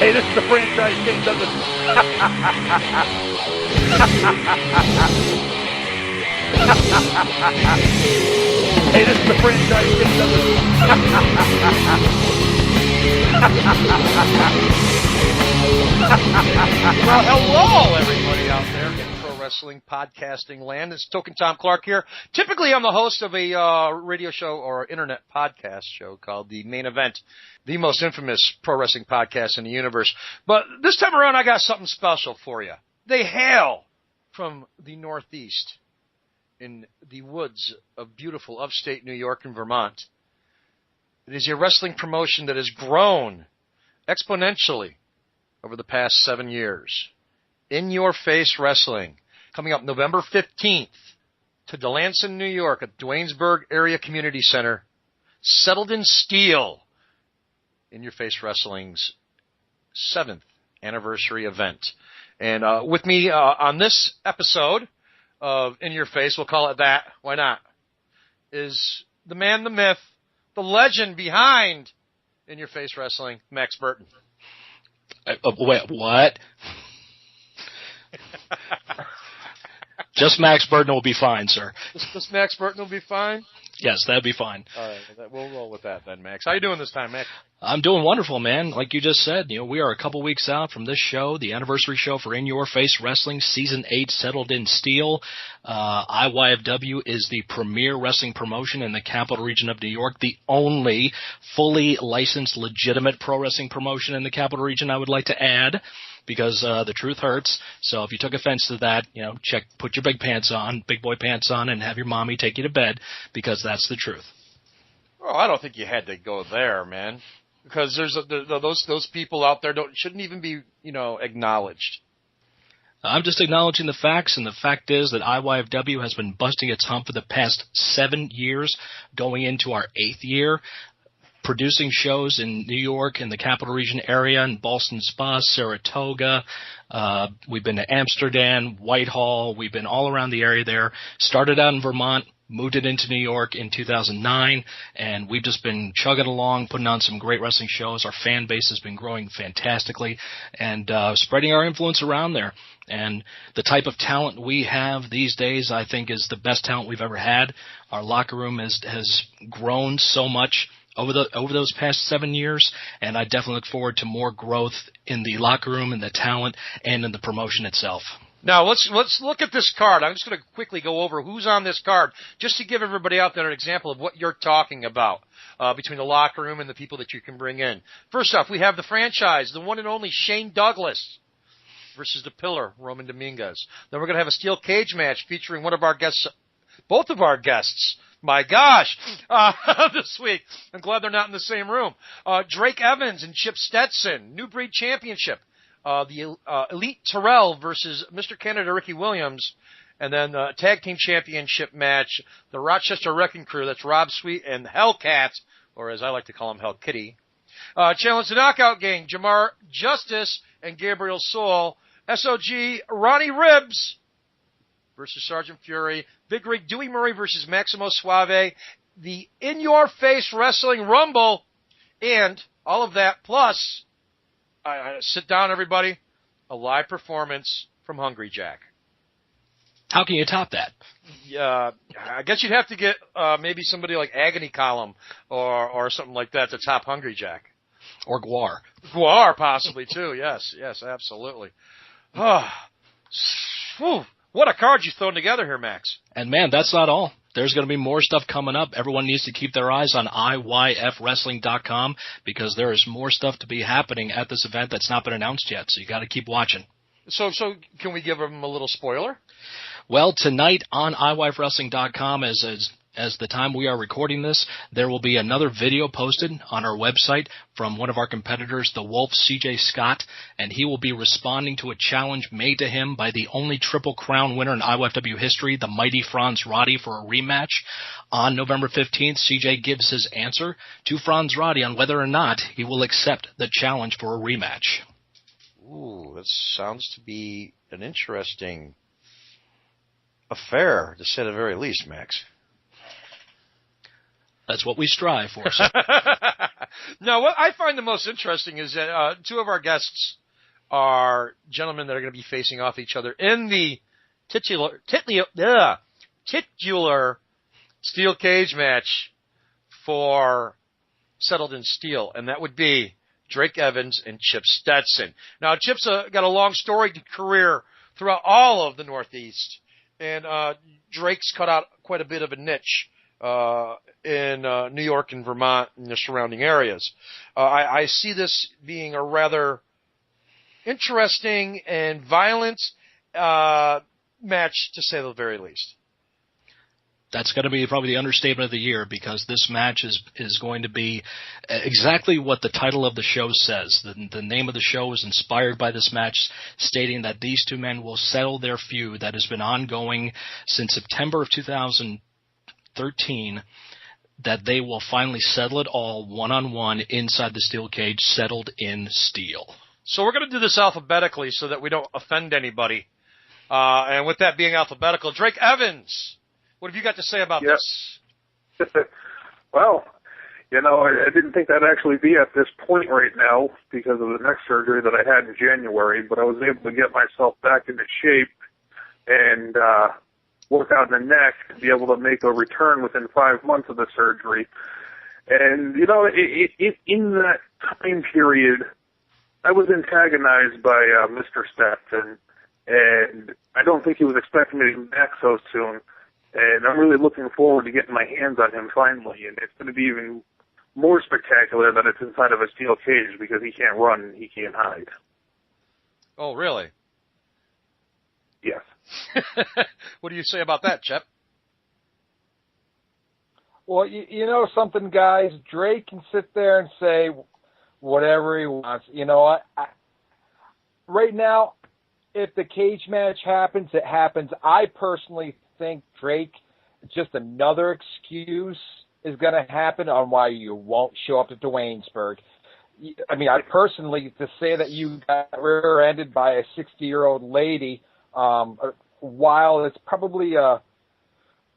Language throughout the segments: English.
Hey, this is the franchise King Douglas. Hey, this is the franchise King Douglas. Well, hello, everybody out there in pro wrestling podcasting land. It's Token Tom Clark here. Typically, I'm the host of a radio show or internet podcast show called The Main Event, the most infamous pro wrestling podcast in the universe. But this time around, I got something special for you. They hail from the Northeast in the woods of beautiful upstate New York and Vermont. It is a wrestling promotion that has grown exponentially over the past 7 years. In Your Face Wrestling, coming up November 15th to Delanson, New York at Duanesburg Area Community Center, settled in steel. In Your Face Wrestling's 7th anniversary event. And with me on this episode of In Your Face, we'll call it that, why not, is the man, the myth, the legend behind In Your Face Wrestling, Max Burton. Wait, what? Just Max Burton will be fine, sir. Just Max Burton will be fine? Yes, that'd be fine. All right, we'll roll with that then, Max. How you doing this time, Max? I'm doing wonderful, man. Like you just said, we are a couple weeks out from this show, the anniversary show for In Your Face Wrestling, Season 8, settled in steel. Iyfw is the premier wrestling promotion in the capital region of New York, the only fully licensed, legitimate pro wrestling promotion in the capital region, I would like to add, because the truth hurts. So if you took offense to that, put your big boy pants on, and have your mommy take you to bed, because that's the truth. Oh, I don't think you had to go there, man. Because there's those people out there shouldn't even be, acknowledged. I'm just acknowledging the facts, and the fact is that Iyfw has been busting its hump for the past 7 years, going into our 8th year, producing shows in New York, in the capital region area, in Ballston Spa, Saratoga. We've been to Amsterdam, Whitehall. We've been all around the area there. Started out in Vermont, moved it into New York in 2009, and we've just been chugging along, putting on some great wrestling shows. Our fan base has been growing fantastically, and spreading our influence around there. And the type of talent we have these days, I think, is the best talent we've ever had. Our locker room has grown so much over those past 7 years, and I definitely look forward to more growth in the locker room, and the talent, and in the promotion itself. Now, let's look at this card. I'm just going to quickly go over who's on this card, just to give everybody out there an example of what you're talking about between the locker room and the people that you can bring in. First off, we have the franchise, the one and only Shane Douglas versus the Pillar, Roman Dominguez. Then we're going to have a steel cage match featuring one of our guests, both of our guests. My gosh, this week. I'm glad they're not in the same room. Drake Evans and Chip Stetson, New Breed Championship. The Elite Terrell versus Mr. Canada Ricky Williams. And then the Tag Team Championship match, the Rochester Wrecking Crew. That's Rob Sweet and Hellcat, or as I like to call him, Hell Kitty. Challenge the Knockout Gang, Jamar Justice and Gabriel Soul. SOG, Ronnie Ribbs versus Sergeant Fury. Big Rig Dewey Murray versus Maximo Suave. The In Your Face Wrestling Rumble. And all of that plus, sit down everybody, a live performance from Hungry Jack. How can you top that? I guess you'd have to get maybe somebody like Agony Column or something like that to top Hungry Jack. Or Guar. Guar possibly too, yes, absolutely. What a card you've thrown together here, Max. And man, that's not all. There's going to be more stuff coming up. Everyone needs to keep their eyes on Iyfwrestling.com, because there is more stuff to be happening at this event that's not been announced yet. So you got to keep watching. So can we give them a little spoiler? Well, tonight on Iyfwrestling.com, as the time we are recording this, there will be another video posted on our website from one of our competitors, the Wolf, CJ Scott, and he will be responding to a challenge made to him by the only Triple Crown winner in Iyfw history, the mighty Franz Roddy, for a rematch. On November 15th, CJ gives his answer to Franz Roddy on whether or not he will accept the challenge for a rematch. Ooh, that sounds to be an interesting affair, to say the very least, Max. That's what we strive for, sir. Now, what I find the most interesting is that two of our guests are gentlemen that are going to be facing off each other in the titular steel cage match for Settled in Steel, and that would be Drake Evans and Chip Stetson. Now, Chip's got a long storied career throughout all of the Northeast, and Drake's cut out quite a bit of a niche in New York and Vermont and the surrounding areas. I see this being a rather interesting and violent match, to say the very least. That's going to be probably the understatement of the year, because this match is going to be exactly what the title of the show says. The name of the show is inspired by this match, stating that these two men will settle their feud that has been ongoing since September of 2013, that they will finally settle it all one-on-one inside the steel cage, settled in steel. So we're going to do this alphabetically so that we don't offend anybody. And with that being alphabetical, Drake Evans, what have you got to say about this? Well, I didn't think I'd actually be at this point right now because of the neck surgery that I had in January, but I was able to get myself back into shape and work out the neck to be able to make a return within 5 months of the surgery. And, in that time period, I was antagonized by Mr. Stetson, and I don't think he was expecting me to come back so soon. And I'm really looking forward to getting my hands on him finally, and it's going to be even more spectacular that it's inside of a steel cage because he can't run and he can't hide. Oh, really? Yes. What do you say about that, Chip? Well, you know something, guys? Drake can sit there and say whatever he wants. You know what? Right now, if the cage match happens, it happens. I personally think Drake, just another excuse is going to happen on why you won't show up to Duanesburg. I mean, I personally, to say that you got rear-ended by a 60-year-old lady, while it's probably a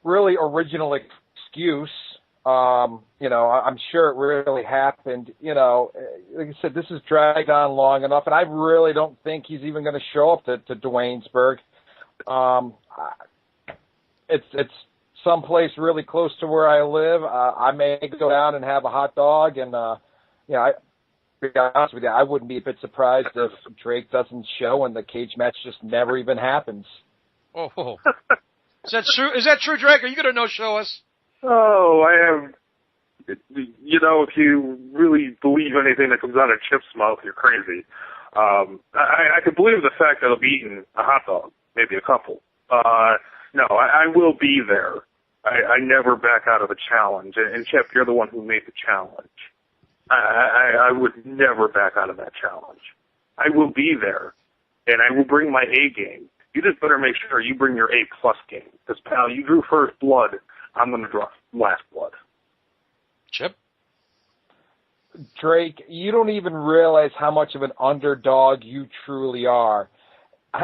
really original excuse, I'm sure it really happened. Like I said, this has dragged on long enough, and I really don't think he's even going to show up to Duanesburg. It's someplace really close to where I live. I may go down and have a hot dog, and to be honest with you, I wouldn't be a bit surprised if Drake doesn't show and the cage match just never even happens. Oh, is that true? Is that true, Drake? Are you going to no-show us? Oh, I am. If you really believe anything that comes out of Chip's mouth, you're crazy. I could believe the fact that I'll be eating a hot dog, maybe a couple. No, I will be there. I never back out of a challenge. And Chip, you're the one who made the challenge. I would never back out of that challenge. I will be there, and I will bring my A game. You just better make sure you bring your A+ game. Because, pal, you drew first blood. I'm going to draw last blood. Chip? Drake, you don't even realize how much of an underdog you truly are.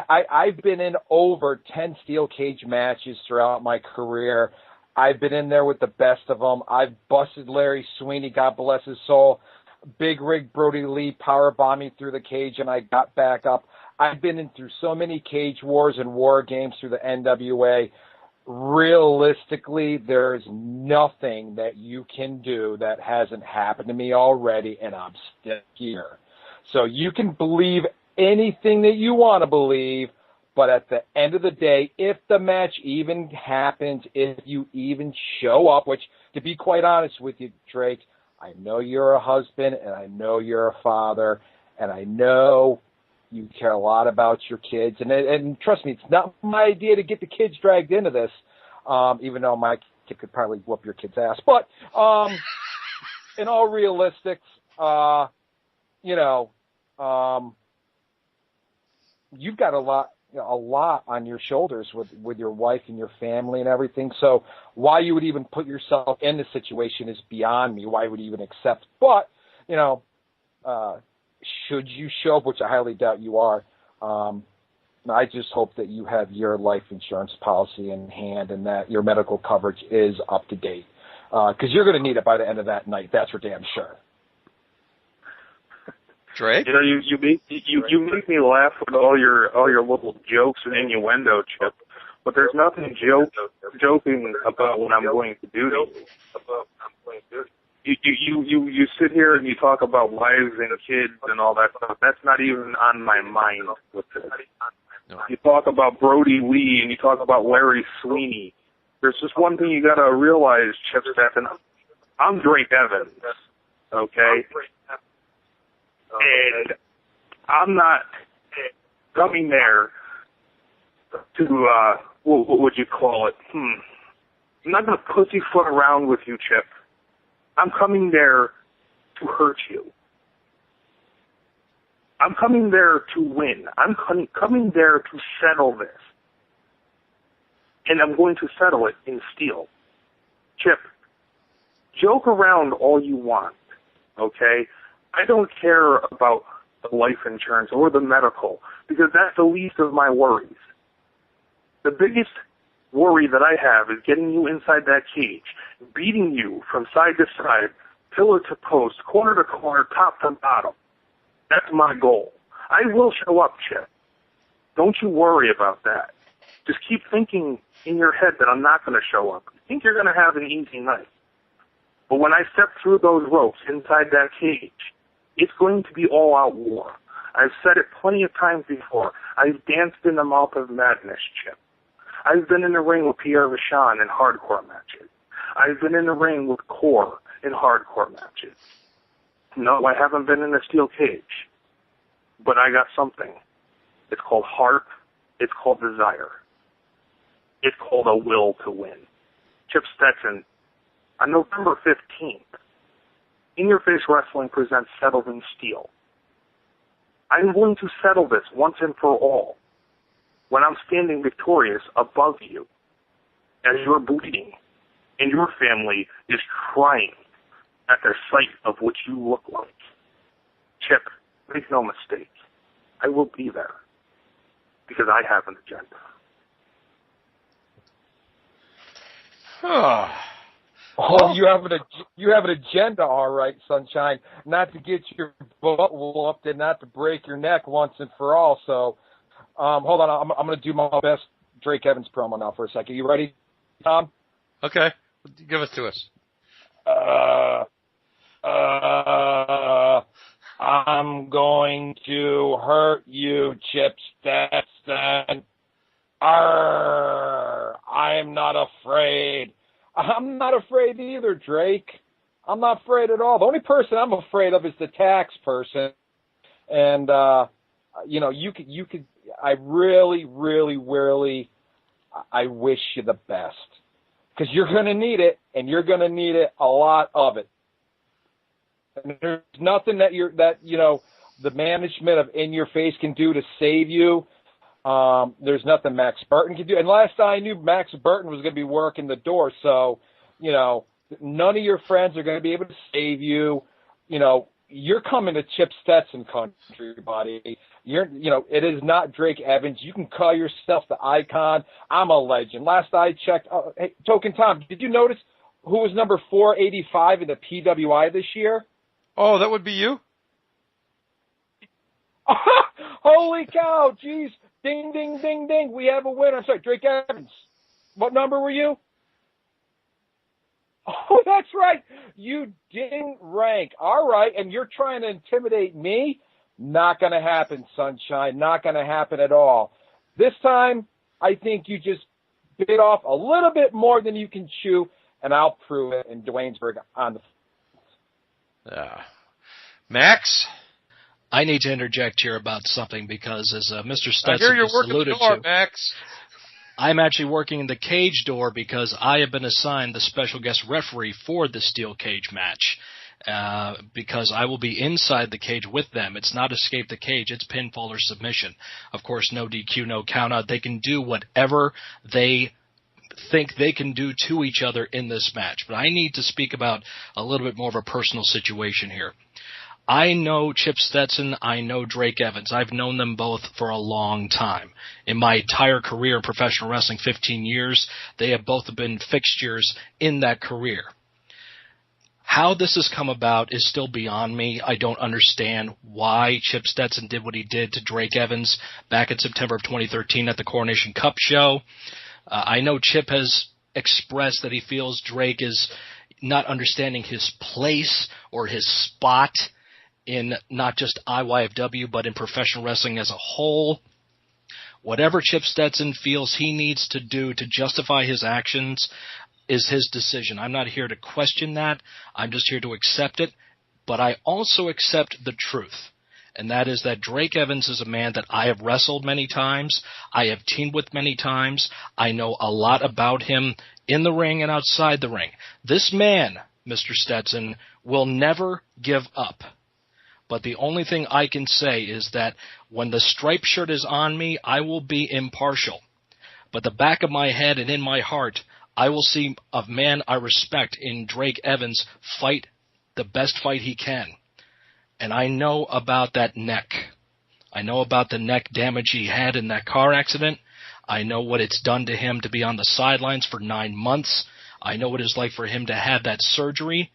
I've been in over 10 steel cage matches throughout my career. I've been in there with the best of them. I've busted Larry Sweeney, God bless his soul. Big Rig Brody Lee powerbombed me through the cage, and I got back up. I've been in through so many cage wars and war games through the NWA. Realistically, there's nothing that you can do that hasn't happened to me already, and I'm still here. So you can believe anything that you want to believe, but at the end of the day, if the match even happens, if you even show up, which, to be quite honest with you, Drake, I know you're a husband, and I know you're a father, and I know you care a lot about your kids. And trust me, it's not my idea to get the kids dragged into this, even though my kid could probably whoop your kid's ass. But in all realistics, you've got a lot on your shoulders with your wife and your family and everything. So why you would even put yourself in this situation is beyond me. Why would you even accept? But, should you show up, which I highly doubt you are, I just hope that you have your life insurance policy in hand and that your medical coverage is up to date. Because you're going to need it by the end of that night. That's for damn sure. Drake? You know, you make me laugh with all your little jokes and innuendo, Chip. But there's nothing joking about what I'm going to do to you. You sit here and you talk about wives and kids and all that stuff. That's not even on my mind with this. No. You talk about Brody Lee and you talk about Larry Sweeney. There's just one thing you got to realize, Chip Stetson. I'm Drake Evans, okay? And I'm not coming there to, what would you call it? I'm not going to pussyfoot around with you, Chip. I'm coming there to hurt you. I'm coming there to win. I'm coming there to settle this. And I'm going to settle it in steel. Chip, joke around all you want, okay? I don't care about the life insurance or the medical because that's the least of my worries. The biggest worry that I have is getting you inside that cage, beating you from side to side, pillar to post, corner to corner, top to bottom. That's my goal. I will show up, Chip. Don't you worry about that. Just keep thinking in your head that I'm not going to show up. I think you're going to have an easy night. But when I step through those ropes inside that cage, it's going to be all-out war. I've said it plenty of times before. I've danced in the mouth of madness, Chip. I've been in the ring with Pierre Vachon in hardcore matches. I've been in the ring with Core in hardcore matches. No, I haven't been in a steel cage. But I got something. It's called heart. It's called desire. It's called a will to win. Chip Stetson, on November 15th, In Your Face Wrestling presents Settled in Steel. I'm going to settle this once and for all when I'm standing victorious above you as you're bleeding and your family is crying at the sight of what you look like. Chip, make no mistake. I will be there because I have an agenda. Oh, you have an agenda, all right, Sunshine. Not to get your butt whooped and not to break your neck once and for all. So, hold on, I'm going to do my best Drake Evans promo now for a second. You ready, Tom? Okay, give it to us. I'm going to hurt you, Chip Stetson. I'm not afraid. I'm not afraid either, Drake. I'm not afraid at all. The only person I'm afraid of is the tax person. And, you could, I really, really, really, I wish you the best. Because you're going to need it, and you're going to need it, a lot of it. And there's nothing that the management of In Your Face can do to save you. There's nothing Max Burton can do. And last I knew, Max Burton was going to be working the door. So, none of your friends are going to be able to save you. You're coming to Chip Stetson country, buddy. It is not Drake Evans. You can call yourself the Icon. I'm a legend. Last I checked, hey, Token Tom, did you notice who was number 485 in the PWI this year? Oh, that would be you? Holy cow, jeez. Ding, ding, ding, ding. We have a winner. I'm sorry, Drake Evans. What number were you? Oh, that's right. You didn't rank. All right, and you're trying to intimidate me? Not going to happen, Sunshine. Not going to happen at all. This time, I think you just bit off a little bit more than you can chew, and I'll prove it in Duanesburg on the... Max? I need to interject here about something because, as Mr. Stetson I hear you're working alluded the door, to, Max. I'm actually working in the cage door because I have been assigned the special guest referee for the steel cage match. Because I will be inside the cage with them. It's not escape the cage, it's pinfall or submission. Of course, no DQ, no countout. They can do whatever they think they can do to each other in this match. But I need to speak about a little bit more of a personal situation here. I know Chip Stetson, I know Drake Evans. I've known them both for a long time. In my entire career in professional wrestling, 15 years, they have both been fixtures in that career. How this has come about is still beyond me. I don't understand why Chip Stetson did what he did to Drake Evans back in September of 2013 at the Coronation Cup show. I know Chip has expressed that he feels Drake is not understanding his place or his spot in not just IYFW, but in professional wrestling as a whole. Whatever Chip Stetson feels he needs to do to justify his actions is his decision. I'm not here to question that. I'm just here to accept it. But I also accept the truth, and that is that Drake Evans is a man that I have wrestled many times. I have teamed with many times. I know a lot about him in the ring and outside the ring. This man, Mr. Stetson, will never give up. But the only thing I can say is that when the striped shirt is on me, I will be impartial. But the back of my head and in my heart, I will see a man I respect in Drake Evans fight the best fight he can. And I know about that neck. I know about the neck damage he had in that car accident. I know what it's done to him to be on the sidelines for 9 months. I know what it's like for him to have that surgery.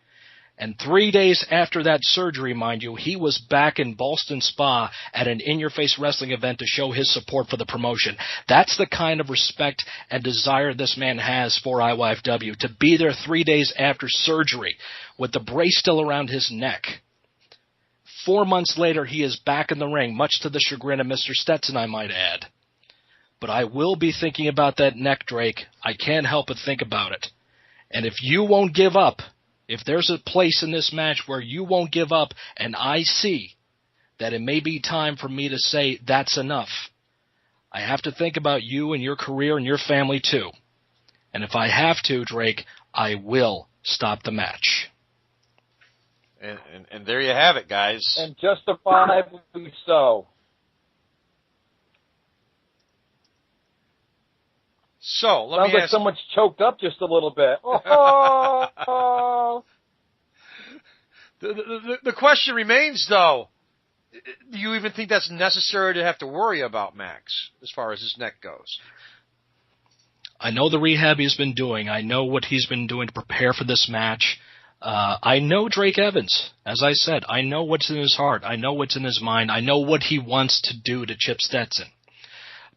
And 3 days after that surgery, mind you, he was back in Ballston Spa at an in-your-face wrestling event to show his support for the promotion. That's the kind of respect and desire this man has for IYFW, to be there 3 days after surgery with the brace still around his neck. 4 months later, he is back in the ring, much to the chagrin of Mr. Stetson, I might add. But I will be thinking about that neck, Drake. I can't help but think about it. And if you won't give up, if there's a place in this match where you won't give up, and I see that it may be time for me to say that's enough, I have to think about you and your career and your family too. And if I have to, Drake, I will stop the match. And there you have it, guys. And justifiably so. So, let Sounds me like ask... someone's choked up just a little bit. Oh. The question remains, though, do you even think that's necessary to have to worry about Max as far as his neck goes? I know the rehab he's been doing. I know what he's been doing to prepare for this match. I know Drake Evans. As I said, I know what's in his heart. I know what's in his mind. I know what he wants to do to Chip Stetson.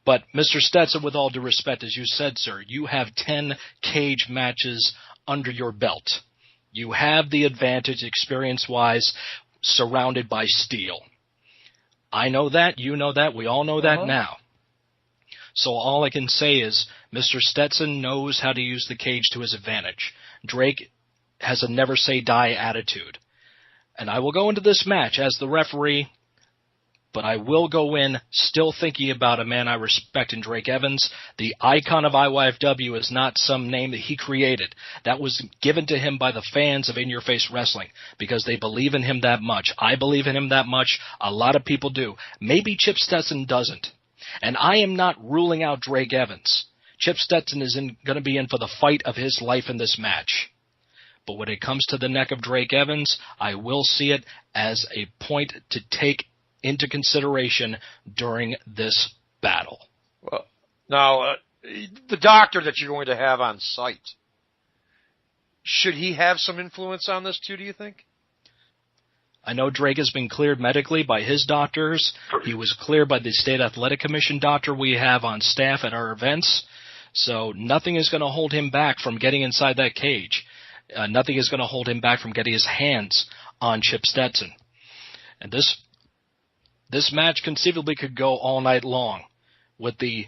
But, Mr. Stetson, with all due respect, as you said, sir, you have 10 cage matches under your belt. You have the advantage, experience-wise, surrounded by steel. I know that. You know that. We all know that now. So all I can say is Mr. Stetson knows how to use the cage to his advantage. Drake has a never-say-die attitude. And I will go into this match as the referee, but I will go in still thinking about a man I respect in Drake Evans. The icon of IYFW is not some name that he created. That was given to him by the fans of In Your Face Wrestling because they believe in him that much. I believe in him that much. A lot of people do. Maybe Chip Stetson doesn't. And I am not ruling out Drake Evans. Chip Stetson is going to be in for the fight of his life in this match. But when it comes to the neck of Drake Evans, I will see it as a point to take into consideration during this battle. Well, now, the doctor that you're going to have on site, should he have some influence on this too, do you think? I know Drake has been cleared medically by his doctors. He was cleared by the State Athletic Commission doctor we have on staff at our events. So nothing is going to hold him back from getting inside that cage. Nothing is going to hold him back from getting his hands on Chip Stetson. And this match conceivably could go all night long with the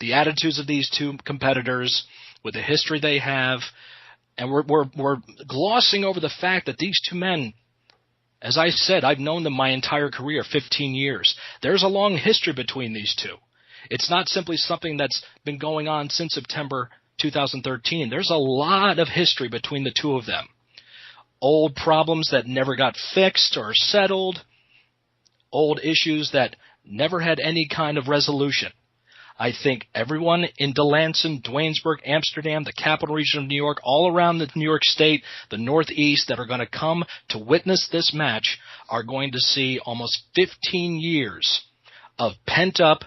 attitudes of these two competitors, with the history they have, and we're glossing over the fact that these two men, as I said, I've known them my entire career, 15 years. There's a long history between these two. It's not simply something that's been going on since September 2013. There's a lot of history between the two of them. Old problems that never got fixed or settled. Old issues that never had any kind of resolution. I think everyone in Delanson, Duanesburg, Amsterdam, the capital region of New York, all around the New York State, the Northeast, that are going to come to witness this match are going to see almost 15 years of pent-up,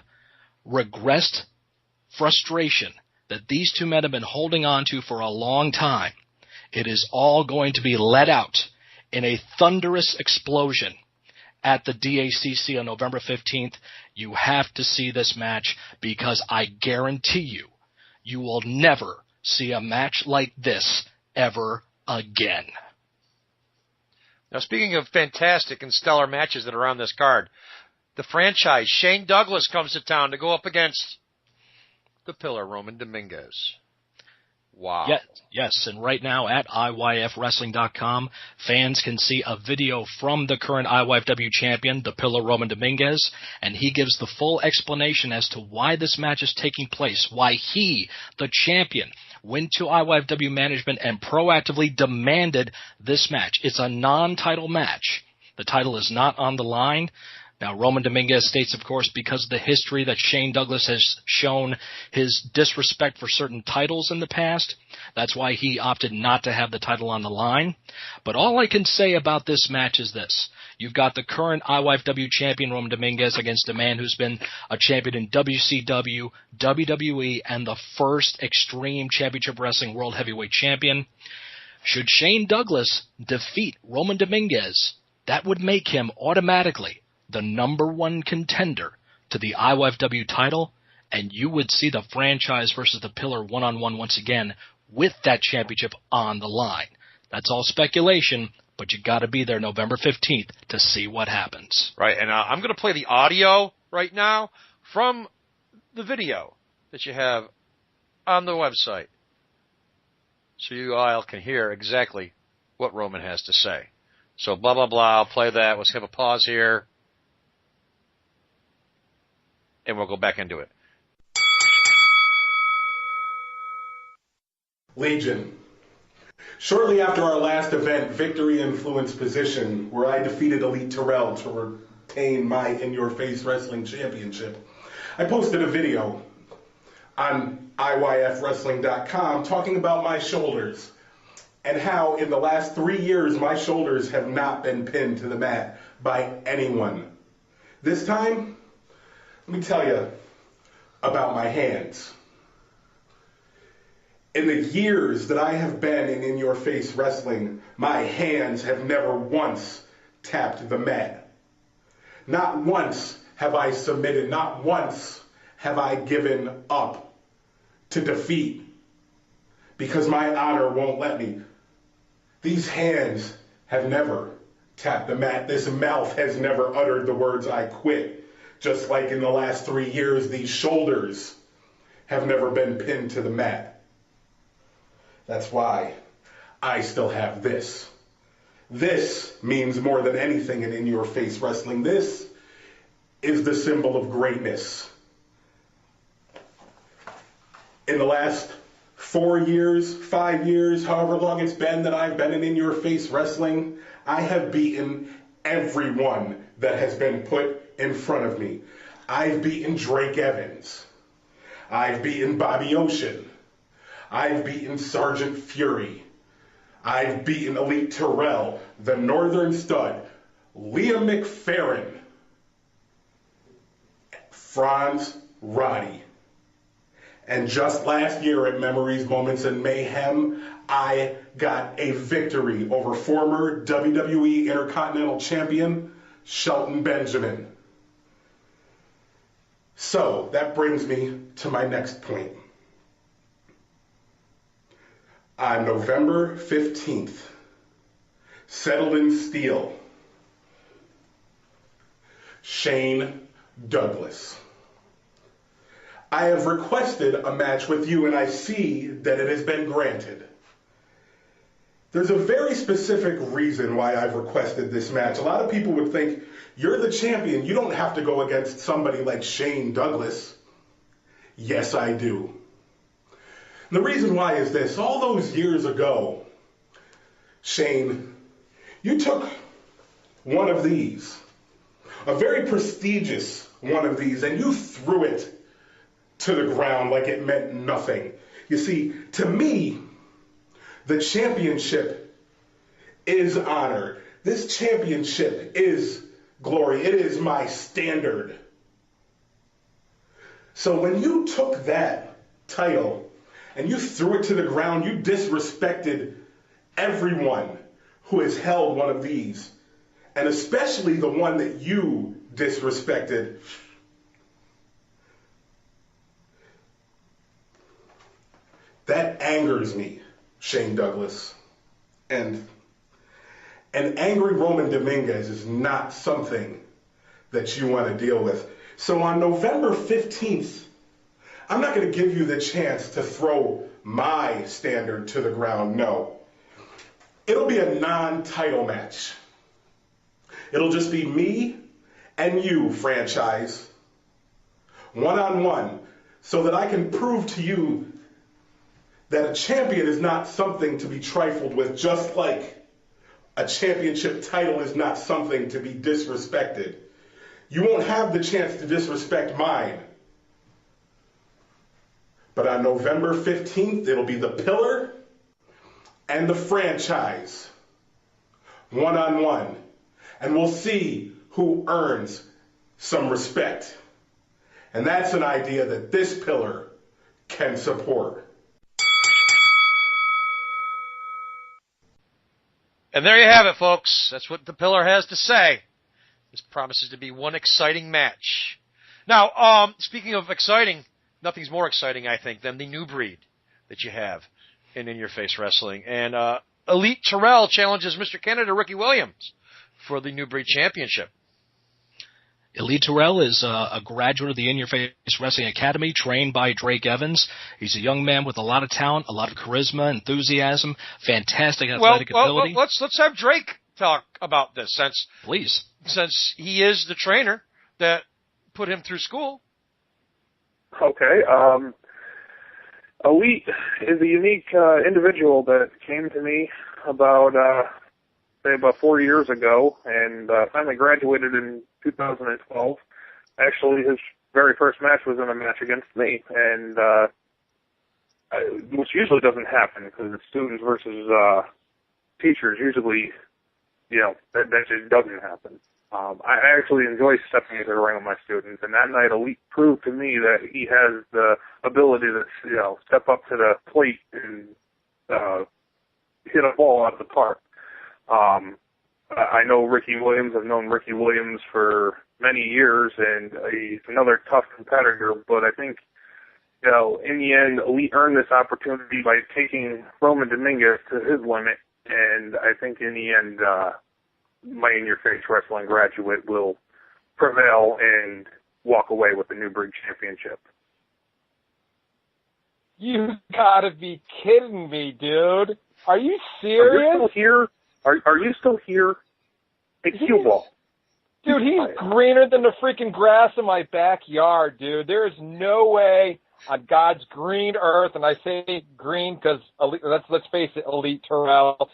regressed frustration that these two men have been holding on to for a long time. It is all going to be let out in a thunderous explosion at the DACC on November 15th. You have to see this match because I guarantee you will never see a match like this ever again. Now, speaking of fantastic and stellar matches that are on this card, the franchise, Shane Douglas, comes to town to go up against the Pillar, Roman Dominguez. Wow. Yes, and right now at IYFWrestling.com, fans can see a video from the current IYFW champion, the Pillar Roman Dominguez, and he gives the full explanation as to why this match is taking place, why he, the champion, went to IYFW management and proactively demanded this match. It's a non-title match. The title is not on the line. Now, Roman Dominguez states, of course, because of the history that Shane Douglas has shown his disrespect for certain titles in the past, that's why he opted not to have the title on the line. But all I can say about this match is this. You've got the current IYFW champion, Roman Dominguez, against a man who's been a champion in WCW, WWE, and the first Extreme Championship Wrestling World Heavyweight Champion. Should Shane Douglas defeat Roman Dominguez, that would make him automatically the #1 contender to the IYFW title, and you would see the franchise versus the Pillar one-on-one once again with that championship on the line. That's all speculation, but you got to be there November 15th to see what happens. Right, and I'm going to play the audio right now from the video that you have on the website, so you all can hear exactly what Roman has to say. So blah, blah, blah, I'll play that. Let's have a pause here, and we'll go back into it. Legion. Shortly after our last event, Victory Influence Position, where I defeated Elite Terrell to retain my In Your Face Wrestling Championship, I posted a video on IYFWrestling.com talking about my shoulders and how in the last 3 years my shoulders have not been pinned to the mat by anyone. This time, let me tell you about my hands. In the years that I have been in Your Face Wrestling, my hands have never once tapped the mat. Not once have I submitted. Not once have I given up to defeat because my honor won't let me. These hands have never tapped the mat. This mouth has never uttered the words I quit. Just like in the last 3 years, these shoulders have never been pinned to the mat. That's why I still have this. This means more than anything in Your Face Wrestling. This is the symbol of greatness. In the last 4 years, 5 years, however long it's been that I've been in Your Face Wrestling, I have beaten everyone that has been put in front of me. I've beaten Drake Evans. I've beaten Bobby Ocean. I've beaten Sergeant Fury. I've beaten Elite Terrell, the Northern Stud, Leah McFerrin, Franz Roddy. And just last year at Memories, Moments, and Mayhem, I got a victory over former WWE Intercontinental Champion Shelton Benjamin. So that brings me to my next point. On November 15th, settled in steel, Shane Douglas. I have requested a match with you, and I see that it has been granted. There's a very specific reason why I've requested this match. A lot of people would think, you're the champion. You don't have to go against somebody like Shane Douglas. Yes, I do. And the reason why is this. All those years ago, Shane, you took one of these, a very prestigious one of these, and you threw it to the ground like it meant nothing. You see, to me, the championship is honor. This championship is glory. It is my standard. So when you took that title and you threw it to the ground, you disrespected everyone who has held one of these, and especially the one that you disrespected. That angers me, Shane Douglas. And an angry Roman Dominguez is not something that you want to deal with. So on November 15th, I'm not going to give you the chance to throw my standard to the ground, no. It'll be a non-title match. It'll just be me and you, franchise, one-on-one, so that I can prove to you that a champion is not something to be trifled with, just like a championship title is not something to be disrespected. You won't have the chance to disrespect mine. But on November 15th, it'll be the Pillar and the franchise, one-on-one. And we'll see who earns some respect. And that's an idea that this Pillar can support. And there you have it, folks. That's what the Pillar has to say. This promises to be one exciting match. Now, speaking of exciting, nothing's more exciting, I think, than the new breed that you have in Your Face Wrestling. And Elite Terrell challenges Mr. Canada, Ricky Williams, for the new breed championship. Elite Terrell is a graduate of the In Your Face Wrestling Academy, trained by Drake Evans. He's a young man with a lot of talent, a lot of charisma, enthusiasm, fantastic athletic ability. Well, let's have Drake talk about this, since he is the trainer that put him through school. Okay. Elite is a unique individual that came to me about 4 years ago, and finally graduated in 2012. Actually, his very first match was in a match against me, and which usually doesn't happen because it's students versus teachers. Usually, that just doesn't happen. I actually enjoy stepping into the ring with my students, and that night Elite proved to me that he has the ability to, step up to the plate and hit a ball out of the park. I know Ricky Williams. I've known Ricky Williams for many years, and he's another tough competitor, but I think, in the end, Elite earned this opportunity by taking Roman Dominguez to his limit, and I think in the end, my In Your Face Wrestling graduate will prevail and walk away with the New Breed Championship. You gotta be kidding me, dude. Are you serious? Are you still here? Are you still here? Hey, cue ball. Dude, he's greener than the freaking grass in my backyard, dude. There is no way on God's green earth, and I say green because, let's face it, Elite Terrell,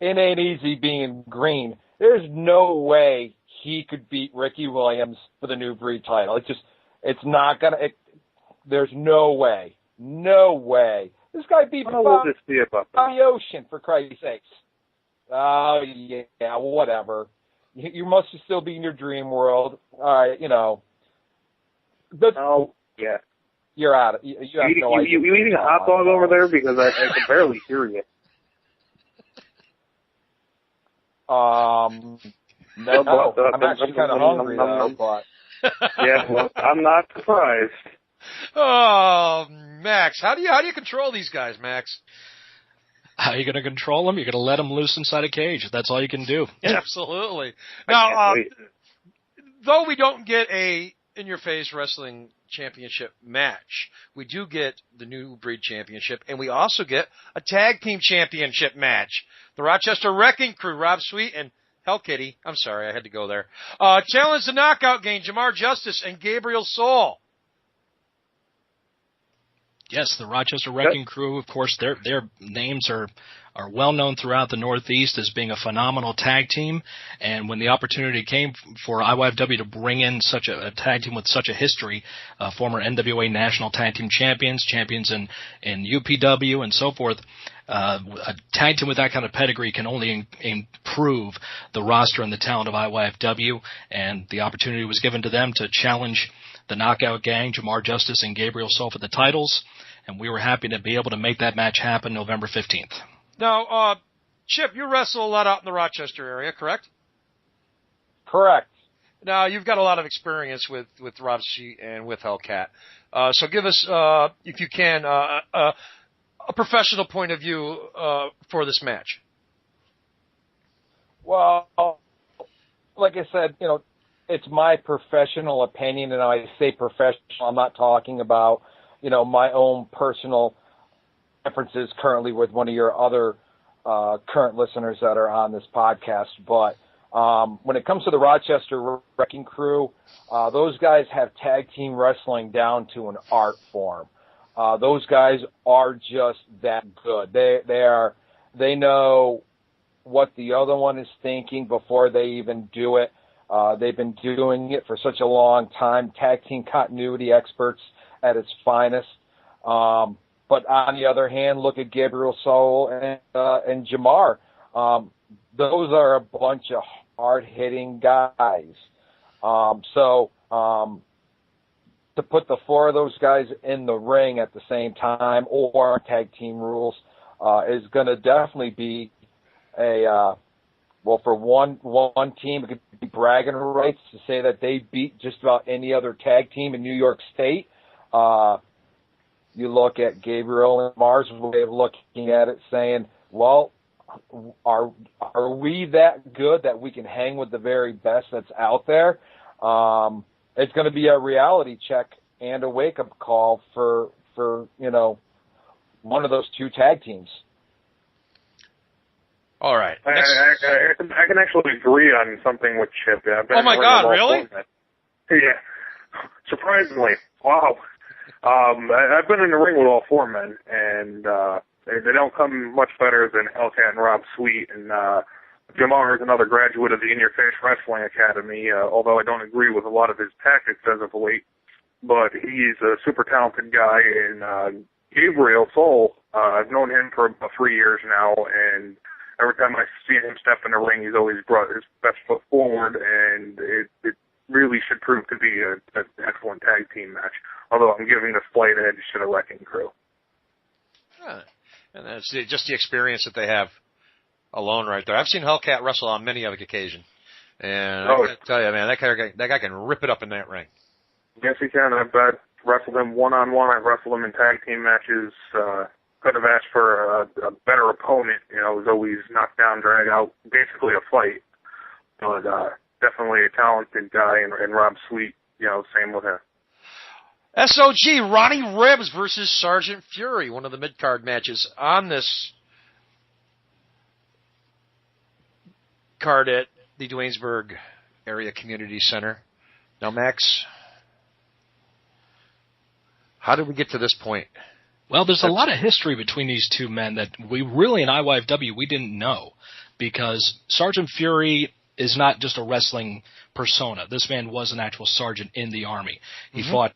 it ain't easy being green. There's no way he could beat Ricky Williams for the New Breed title. There's no way. No way. This guy beat Bobby Ocean, for Christ's sakes. Oh, yeah, whatever. You must still be in your dream world. All right, Oh, yeah. You're out. You have no idea. You eating a hot dog over there? Because I can barely hear you. No, I'm actually kind of hungry, though, but... Yeah, well, I'm not surprised. Oh, Max, how do you control these guys, Max? How are you going to control them? You're going to let them loose inside a cage. That's all you can do. Absolutely. Now, though we don't get a In Your Face Wrestling Championship match, we do get the New Breed Championship, and we also get a Tag Team Championship match. The Rochester Wrecking Crew, Rob Sweet and Hell Kitty, I'm sorry, I had to go there, challenge the Knockout Gang, Jamar Justice and Gabriel Soul. Yes, the Rochester Wrecking Crew, of course, their names are well known throughout the Northeast as being a phenomenal tag team. And when the opportunity came for Iyfw to bring in such a tag team with such a history, former NWA National Tag Team champions in UPW and so forth, a tag team with that kind of pedigree can only improve the roster and the talent of Iyfw. And the opportunity was given to them to challenge the Knockout Gang, Jamar Justice and Gabriel Soul, for the titles, and we were happy to be able to make that match happen November 15th. Now, Chip, you wrestle a lot out in the Rochester area, correct? Correct. Now, you've got a lot of experience with Rob Sheet and with Hellcat. So give us, if you can, a professional point of view for this match. Well, like I said, it's my professional opinion, and I say professional, I'm not talking about, my own personal differences currently with one of your other current listeners that are on this podcast. But when it comes to the Rochester Wrecking Crew, those guys have tag team wrestling down to an art form. Those guys are just that good. They know what the other one is thinking before they even do it. They've been doing it for such a long time. Tag team continuity experts at its finest. But on the other hand, look at Gabriel Soul and Jamar. Those are a bunch of hard-hitting guys. So to put the four of those guys in the ring at the same time or tag team rules is going to definitely be for one team, it could be bragging rights to say that they beat just about any other tag team in New York State. You look at Gabriel and Mars' way of looking at it, saying, well, are we that good that we can hang with the very best that's out there? It's going to be a reality check and a wake-up call for one of those two tag teams. All right. I can actually agree on something with Chip. Yeah, oh, my God, really? Yeah. Surprisingly. Wow. I've been in the ring with all four men, and they don't come much better than Hellcat and Rob Sweet. And Jamar is another graduate of the In Your Face Wrestling Academy, although I don't agree with a lot of his tactics as of late. But he's a super talented guy. And Gabriel Soul, I've known him for about 3 years now, and every time I see him step in the ring, he's always brought his best foot forward, and it really should prove to be an excellent tag team match. Although I'm giving the slight edge to the Wrecking Crew. Huh. And that's just the experience that they have alone right there. I've seen Hellcat wrestle on many other occasions. And I gotta tell you, man, that guy can rip it up in that ring. Yes, he can. I've wrestled him one-on-one. I've wrestled him in tag team matches. Could have asked for a better opponent. It was always knockdown, drag out, basically a fight. But definitely a talented guy, and Rob Sweet, same with him. SOG, Ronnie Ribs versus Sergeant Fury, one of the mid-card matches on this card at the Duanesburg Area Community Center. Now, Max, how did we get to this point? Well, there's a lot of history between these two men that we really, in Iyfw, we didn't know, because Sergeant Fury is not just a wrestling persona. This man was an actual sergeant in the Army. He fought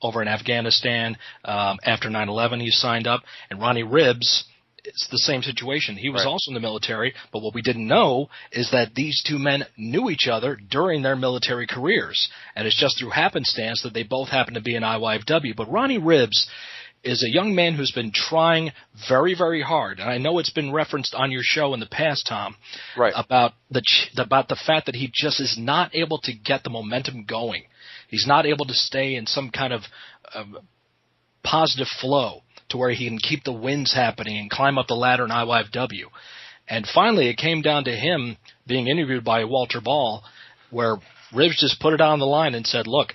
over in Afghanistan. After 9/11, he signed up. And Ronnie Ribs, it's the same situation. He was also in the military, but what we didn't know is that these two men knew each other during their military careers. And it's just through happenstance that they both happen to be in Iyfw. But Ronnie Ribs is a young man who's been trying very, very hard, and I know it's been referenced on your show in the past, Tom, about the fact that he just is not able to get the momentum going. He's not able to stay in some kind of positive flow to where he can keep the wins happening and climb up the ladder in Iyfw. And finally, it came down to him being interviewed by Walter Ball, where Ribs just put it on the line and said, look,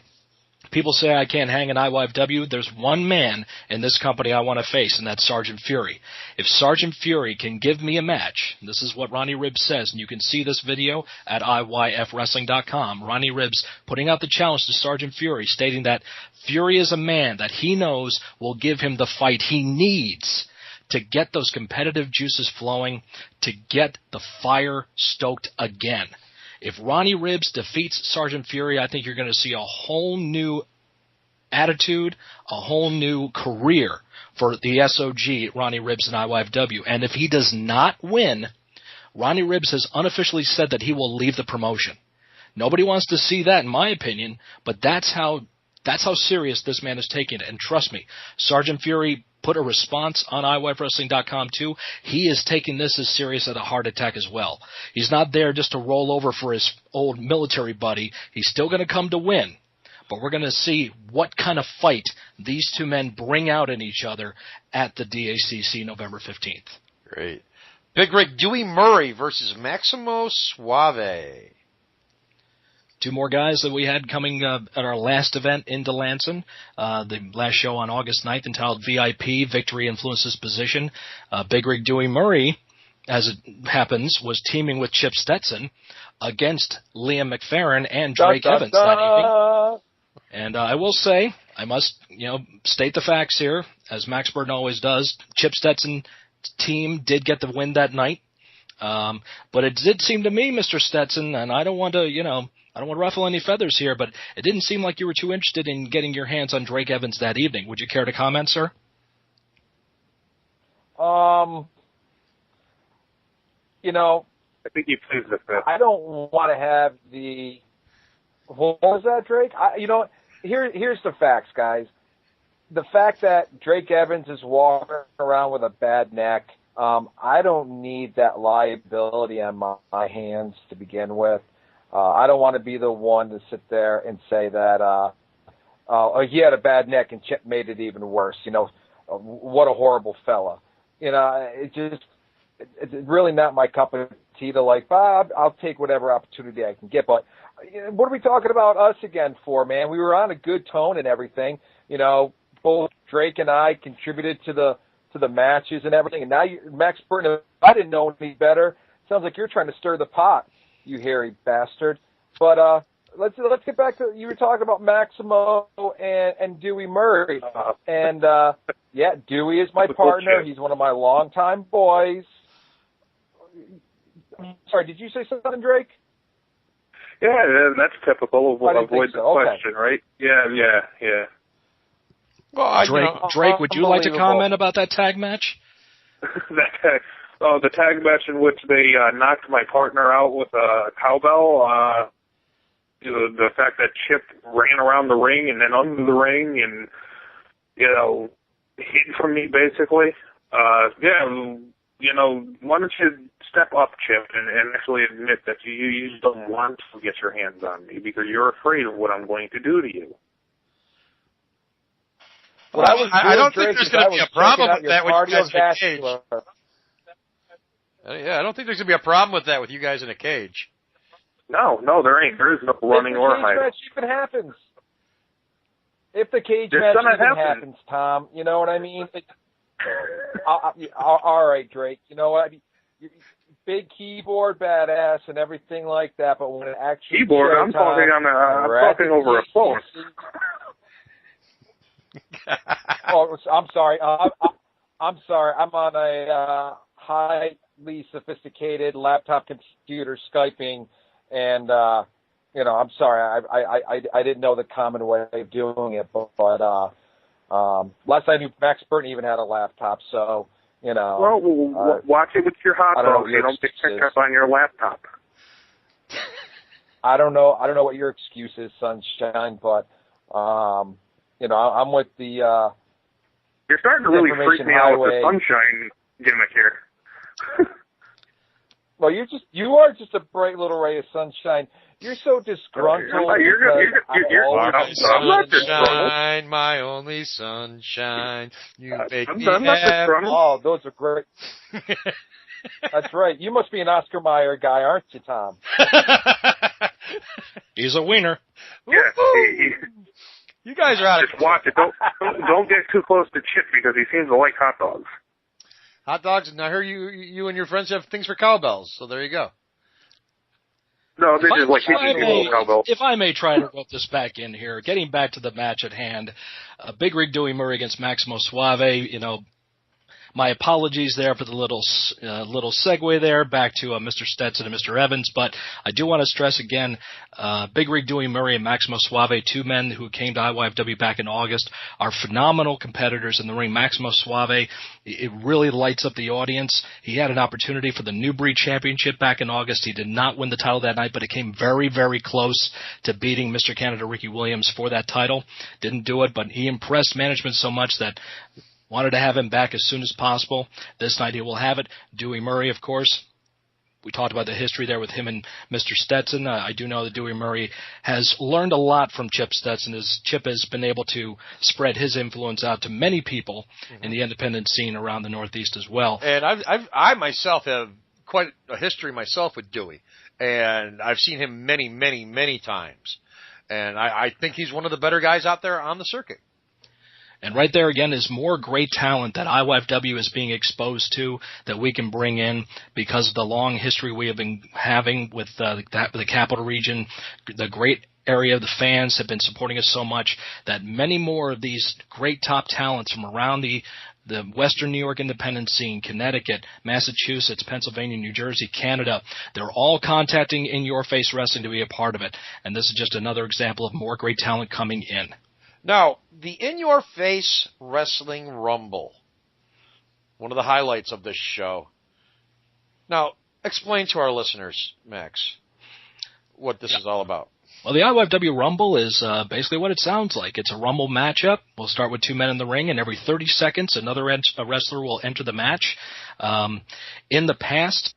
people say I can't hang in Iyfw. There's one man in this company I want to face, and that's Sergeant Fury. If Sergeant Fury can give me a match, and this is what Ronnie Ribs says, and you can see this video at iyfwrestling.com. Ronnie Ribs putting out the challenge to Sergeant Fury, stating that Fury is a man that he knows will give him the fight he needs to get those competitive juices flowing, to get the fire stoked again. If Ronnie Ribs defeats Sergeant Fury, I think you're going to see a whole new attitude, a whole new career for the SOG, Ronnie Ribs and Iyfw. And if he does not win, Ronnie Ribs has unofficially said that he will leave the promotion. Nobody wants to see that, in my opinion, but that's how That's how serious this man is taking it. And trust me, Sergeant Fury put a response on iWifeWrestling.com too. He is taking this as serious as a heart attack as well. He's not there just to roll over for his old military buddy. He's still going to come to win. But we're going to see what kind of fight these two men bring out in each other at the DACC November 15th. Great. Big Rig Dewey Murray versus Maximo Suave. Two more guys that we had coming at our last event in Delanson, the last show on August 9th entitled VIP, Victory Influences Position. Big Rig Dewey Murray, as it happens, was teaming with Chip Stetson against Liam McFerrin and Drake Evans that evening. And I will say, I must state the facts here, as Max Burton always does. Chip Stetson's team did get the win that night. But it did seem to me, Mr. Stetson, and I don't want to, I don't want to ruffle any feathers here, but it didn't seem like you were too interested in getting your hands on Drake Evans that evening. Would you care to comment, sir? I think he plays the fifth. I don't want to have the. What was that, Drake? Here's the facts, guys. The fact that Drake Evans is walking around with a bad neck, I don't need that liability on my hands to begin with. I don't want to be the one to sit there and say that he had a bad neck and Chip made it even worse. What a horrible fella. It's really not my cup of tea to like, Bob, I'll take whatever opportunity I can get. But what are we talking about us again for, man? We were on a good tone and everything. Both Drake and I contributed to the matches and everything. And now Max Burton, if I didn't know any better, sounds like you're trying to stir the pot, you hairy bastard. But let's get back to, you were talking about Maximo and Dewey Murray. And yeah, Dewey is my partner. He's one of my longtime boys. Sorry, did you say something, Drake? Yeah, that's typical of avoid the question, right? Yeah. Well, Drake, would you like to comment about that tag match? The tag match in which they knocked my partner out with a cowbell. The fact that Chip ran around the ring and then under the ring and, hid from me basically. Why don't you step up, Chip, and actually admit that you just don't want to get your hands on me because you're afraid of what I'm going to do to you. Well, I don't think there's going to be a problem with that with you guys in a cage. Yeah, I don't think there's going to be a problem with that with you guys in a cage. No, there ain't. There is no running or hiding. If the cage match even happens. If the cage match even happens, Tom, you know what I mean? All right, Drake, you know what? Big keyboard badass and everything like that, but when it actually keyboard, I'm talking over a phone. Oh, I'm sorry. I'm sorry. I'm on a highly sophisticated laptop computer Skyping, and I'm sorry. I didn't know the common way of doing it, but last I knew, Max Burton even had a laptop, so Well, watch it with your hot dogs. You don't get picked up on your laptop. I don't know what your excuse is, Sunshine, but I'm with the. You're starting to really freak me out with the Sunshine gimmick here. Well, you are just a bright little ray of sunshine. You're so disgruntled. Sunshine, my only sunshine. You make me happy. Oh, those are great. That's right. You must be an Oscar Mayer guy, aren't you, Tom? He's a wiener. Yeah. You guys are out of Just watch it. Don't get too close to Chip because he seems to like hot dogs. Hot dogs, and I hear you and your friends have things for cowbells, so there you go. No, they just like hitting cowbells. If I may try to rope this back in here, getting back to the match at hand, Big Rig Dewey Murray against Maximo Suave, my apologies there for the little segue there back to Mr. Stetson and Mr. Evans, but I do want to stress again, Big Rig Dewey Murray and Maximo Suave, two men who came to IYFW back in August, are phenomenal competitors in the ring. Maximo Suave, it really lights up the audience. He had an opportunity for the New Breed Championship back in August. He did not win the title that night, but it came very, very close to beating Mr. Canada Ricky Williams for that title. Didn't do it, but he impressed management so much that wanted to have him back as soon as possible. This night he will have it. Dewey Murray, of course. We talked about the history there with him and Mr. Stetson. I do know that Dewey Murray has learned a lot from Chip Stetson, as Chip has been able to spread his influence out to many people in the independent scene around the Northeast as well. And I myself have quite a history myself with Dewey, and I've seen him many, many, many times. And I think he's one of the better guys out there on the circuit. And right there again is more great talent that IYFW is being exposed to that we can bring in because of the long history we have been having with the Capital Region, the great area of the fans have been supporting us so much that many more of these great top talents from around the Western New York independent scene, Connecticut, Massachusetts, Pennsylvania, New Jersey, Canada, they're all contacting In Your Face Wrestling to be a part of it. And this is just another example of more great talent coming in. Now, the In Your Face Wrestling Rumble, one of the highlights of this show. Now, explain to our listeners, Max, what this is all about. Well, the IYFW Rumble is basically what it sounds like. It's a Rumble matchup. We'll start with two men in the ring, and every 30 seconds, another wrestler will enter the match. In the past,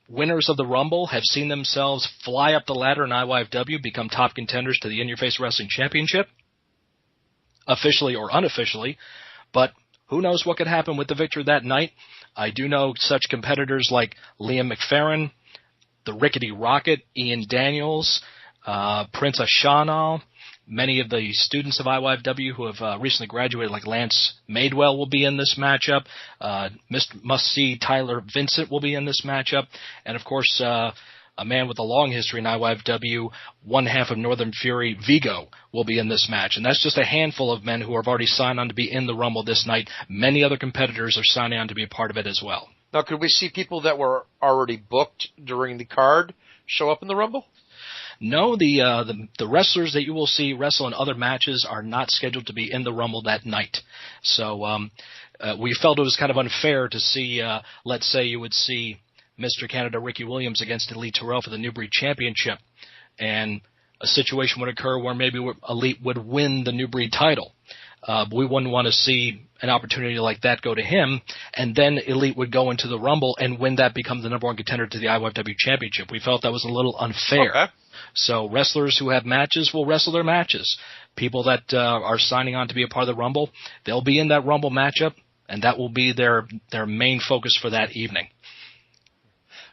winners of the Rumble have seen themselves fly up the ladder in IYFW, become top contenders to the In Your Face Wrestling Championship, officially or unofficially. But who knows what could happen with the victor that night. I do know such competitors like Liam McFerrin, the Rickety Rocket, Ian Daniels, Prince Ashanal. Many of the students of IYFW who have recently graduated, like Lance Madewell, will be in this matchup. Must-see Tyler Vincent will be in this matchup. And, of course, a man with a long history in IYFW, one half of Northern Fury, Vigo, will be in this match. And that's just a handful of men who have already signed on to be in the Rumble this night. Many other competitors are signing on to be a part of it as well. Now, could we see people that were already booked during the card show up in the Rumble? No, the wrestlers that you will see wrestle in other matches are not scheduled to be in the Rumble that night. So we felt it was kind of unfair to see, let's say you would see Mr. Canada Ricky Williams against Elite Terrell for the New Breed Championship, and a situation would occur where maybe Elite would win the New Breed title. We wouldn't want to see an opportunity like that go to him, and then Elite would go into the Rumble and win that, become the number one contender to the IYFW Championship. We felt that was a little unfair. Okay. So wrestlers who have matches will wrestle their matches. People that are signing on to be a part of the Rumble, they'll be in that Rumble matchup, and that will be their main focus for that evening.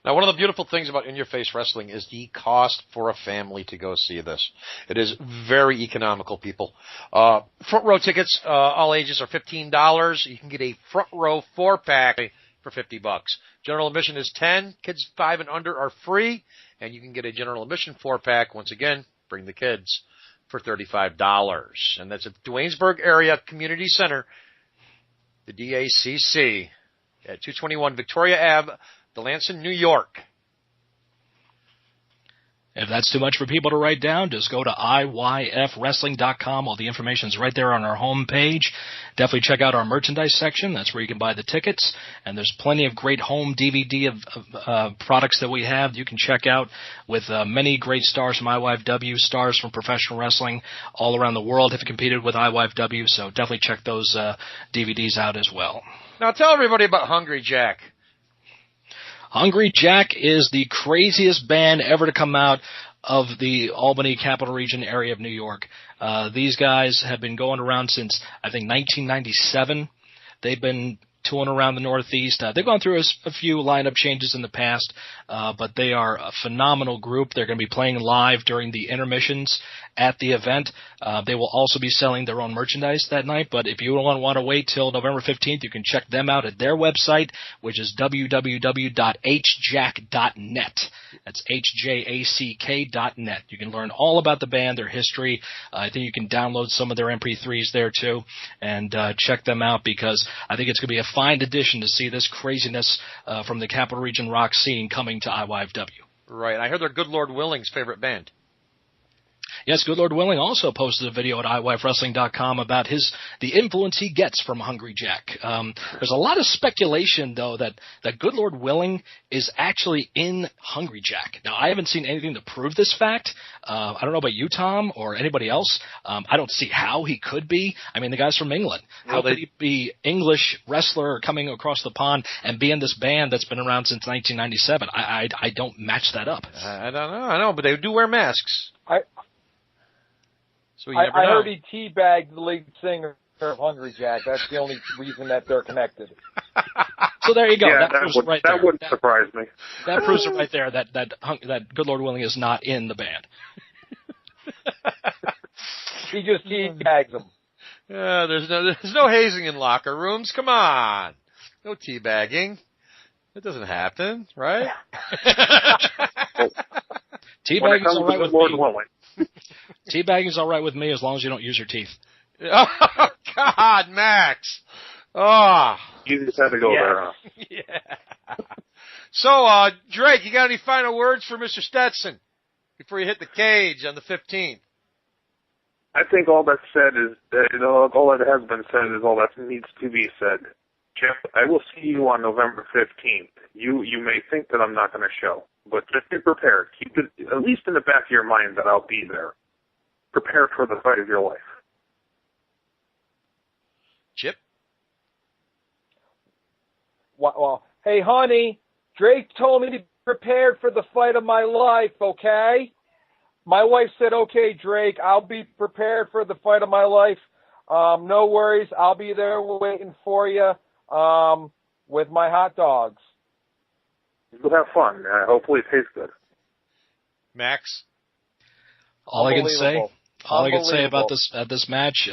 Now, one of the beautiful things about In Your Face Wrestling is the cost for a family to go see this. It is very economical, people. Front row tickets, all ages, are $15. You can get a front row 4-pack for $50. General admission is $10. Kids 5 and under are free, and you can get a general admission 4-pack. Once again, bring the kids, for $35. And that's at Duanesburg Area Community Center, the DACC, at 221 Victoria Ave, Delanson, New York. If that's too much for people to write down, just go to iyfwrestling.com. All the information is right there on our home page. Definitely check out our merchandise section. That's where you can buy the tickets. And there's plenty of great home DVD of products that we have you can check out with many great stars from IYFW, stars from professional wrestling all around the world have competed with IYFW. So definitely check those DVDs out as well. Now tell everybody about Hungry Jack. Hungry Jack is the craziest band ever to come out of the Albany Capital Region area of New York. These guys have been going around since, I think, 1997. They've been touring around the Northeast. They've gone through a few lineup changes in the past, but they are a phenomenal group. They're going to be playing live during the intermissions at the event. They will also be selling their own merchandise that night, but if you don't want to wait till November 15th, you can check them out at their website, which is www.hjack.net. That's HJACK.net. You can learn all about the band, their history. I think you can download some of their MP3s there too, and check them out because I think it's going to be a fine addition to see this craziness from the Capital Region rock scene coming to Iyfw. Right. I heard they're Good Lord Willing's favorite band. Yes, Good Lord Willing also posted a video at iWifeWrestling.com about the influence he gets from Hungry Jack. There's a lot of speculation, though, that Good Lord Willing is actually in Hungry Jack. Now, I haven't seen anything to prove this fact. I don't know about you, Tom, or anybody else. I don't see how he could be. I mean, the guy's from England. How could he be English wrestler coming across the pond and be in this band that's been around since 1997? I don't match that up. I don't know. I know, but they do wear masks. So I heard he teabagged the lead singer of Hungry Jack. That's the only reason that they're connected. So there you go. Yeah, that wouldn't surprise me. That proves it right there that Good Lord Willing is not in the band. He just teabags them. Yeah, there's no hazing in locker rooms. Come on, no teabagging. That doesn't happen, right? Teabagging's all right with Lord me. Willing. Teabagging's all right with me as long as you don't use your teeth. Oh God, Max. Oh, You just had to go there, huh? yeah. So, Drake, you got any final words for Mr. Stetson before you hit the cage on the 15th? I think all that's said is, all that has been said is all that needs to be said. Jeff, I will see you on November 15th. You may think that I'm not going to show, but just be prepared. Keep it at least in the back of your mind that I'll be there. Prepare for the fight of your life. Chip? Well, hey, honey, Drake told me to be prepared for the fight of my life, okay? My wife said, okay, Drake, I'll be prepared for the fight of my life. No worries. I'll be there waiting for you with my hot dogs. You'll have fun. Hopefully it tastes good. Max? All I can say about this match,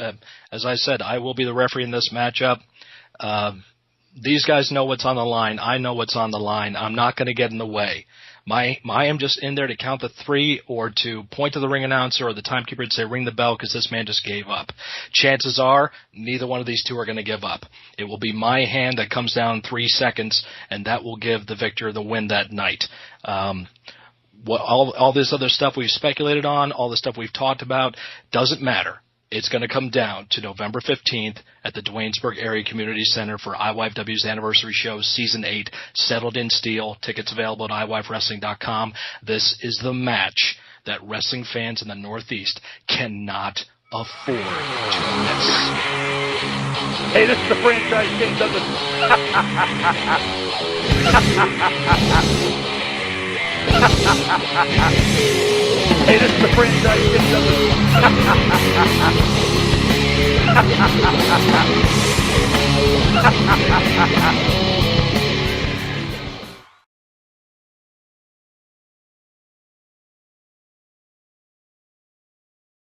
as I said, I will be the referee in this matchup. These guys know what's on the line. I know what's on the line. I'm not going to get in the way. I am just in there to count the three or to point to the ring announcer or the timekeeper and say, ring the bell because this man just gave up. Chances are neither one of these two are going to give up. It will be my hand that comes down 3 seconds, and that will give the victor the win that night. All this other stuff we've speculated on, all the stuff we've talked about, doesn't matter. It's going to come down to November 15th at the Duanesburg Area Community Center for Iyfw's anniversary show, Season 8, Settled in Steel. Tickets available at iWifeWrestling.com. This is the match that wrestling fans in the Northeast cannot afford to miss. Hey, this is the franchise king, doesn't Hey, this is the franchise king, doesn't